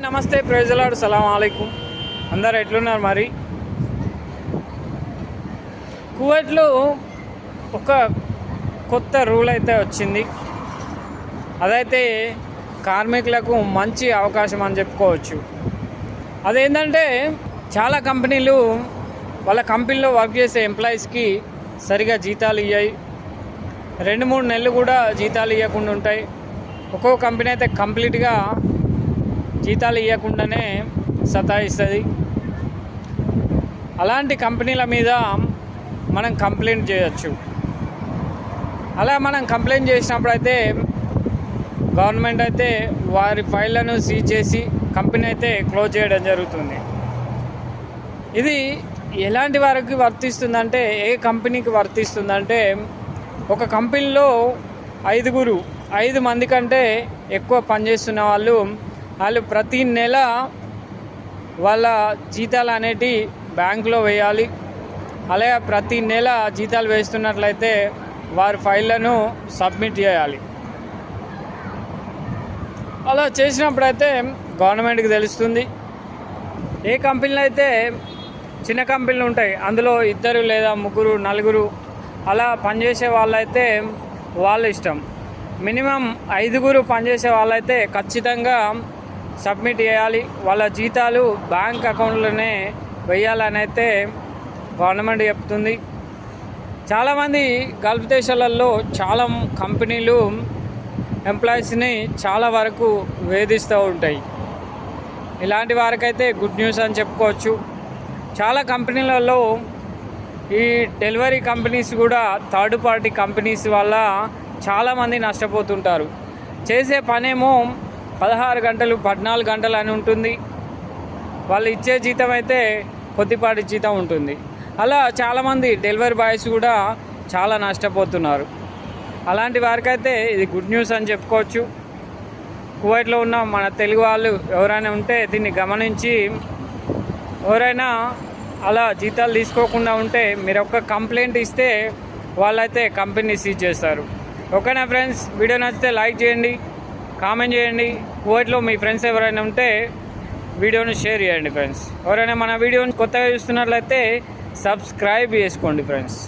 నమస్తే, praise the lord, సలాం అలైకుం. అందరు ఎట్లున్నారు? మరి కువైట్లో ఒక కొత్త రూల్ అయితే వచ్చింది. అదైతే కార్మికులకు మంచి అవకాశం అని చెప్పుకోవచ్చు. అదేంటంటే చాలా కంపెనీలు వాళ్ళ కంపెనీలో వర్క్ చేసే ఎంప్లాయీస్కి సరిగా జీతాలు ఇవ్వయి, 2-3 నెలలు కూడా జీతాలు ఇవ్వకుండా ఉంటాయి. ఒక్కో కంపెనీ అయితే కంప్లీట్గా జీతాలు ఇవ్వకుండానే సతాయిస్తుంది. అలాంటి కంపెనీల మీద మనం కంప్లైంట్ చేయొచ్చు. అలా మనం కంప్లైంట్ చేసినప్పుడు అయితే గవర్నమెంట్ అయితే వారి ఫైళ్ళను సీజ్ చేసి కంపెనీ అయితే క్లోజ్ చేయడం జరుగుతుంది. ఇది ఎలాంటి వారికి వర్తిస్తుందంటే, ఏ కంపెనీకి వర్తిస్తుందంటే, ఒక కంపెనీలో 5 మంది కంటే ఎక్కువ పనిచేస్తున్న వాళ్ళు ప్రతి నెల వాళ్ళ జీతాలు అనేటి బ్యాంకులో వేయాలి. అలాగే ప్రతి నెల జీతాలు వేస్తున్నట్లయితే వారి ఫైళ్ళను సబ్మిట్ చేయాలి. అలా చేసినప్పుడైతే గవర్నమెంట్కి తెలుస్తుంది. ఏ కంపెనీలు అయితే చిన్న కంపెనీలు ఉంటాయి, అందులో 2 లేదా 3, 4 అలా పనిచేసే వాళ్ళైతే వాళ్ళ ఇష్టం. మినిమం 5 పనిచేసే వాళ్ళైతే ఖచ్చితంగా సబ్మిట్ చేయాలి. వాళ్ళ జీతాలు బ్యాంక్ అకౌంట్లోనే వేయాలని అయితే గవర్నమెంట్ చెప్తుంది. చాలామంది గల్ఫ్ దేశాలలో చాలా కంపెనీలు ఎంప్లాయీస్ని చాలా వరకు వేధిస్తూ ఉంటాయి. ఇలాంటి వారికైతే గుడ్ న్యూస్ అని చెప్పుకోవచ్చు. చాలా కంపెనీలలో ఈ డెలివరీ కంపెనీస్ కూడా థర్డ్ పార్టీ కంపెనీస్ వల్ల చాలామంది నష్టపోతుంటారు. చేసే పనేమో 16 గంటలు 14 గంటలు అని ఉంటుంది. వాళ్ళు ఇచ్చే జీతం అయితే కొద్దిపాటి జీతం ఉంటుంది. అలా చాలామంది డెలివరీ బాయ్స్ కూడా చాలా నష్టపోతున్నారు. అలాంటి వారికైతే ఇది గుడ్ న్యూస్ అని చెప్పుకోవచ్చు. కువైట్లో ఉన్న మన తెలుగు వాళ్ళు ఎవరైనా ఉంటే దీన్ని గమనించి ఎవరైనా అలా జీతాలు తీసుకోకుండా ఉంటే మీరు ఒక కంప్లైంట్ ఇస్తే వాళ్ళైతే కంపెనీ సీజ్ చేస్తారు. ఓకేనా ఫ్రెండ్స్? వీడియో నచ్చితే లైక్ చేయండి, కామెంట్ చేయండి. కువైట్లో మీ ఫ్రెండ్స్ ఎవరైనా ఉంటే వీడియోని షేర్ చేయండి ఫ్రెండ్స్. ఎవరైనా మన వీడియోని కొత్తగా చూస్తున్నట్లయితే సబ్స్క్రైబ్ చేసుకోండి ఫ్రెండ్స్.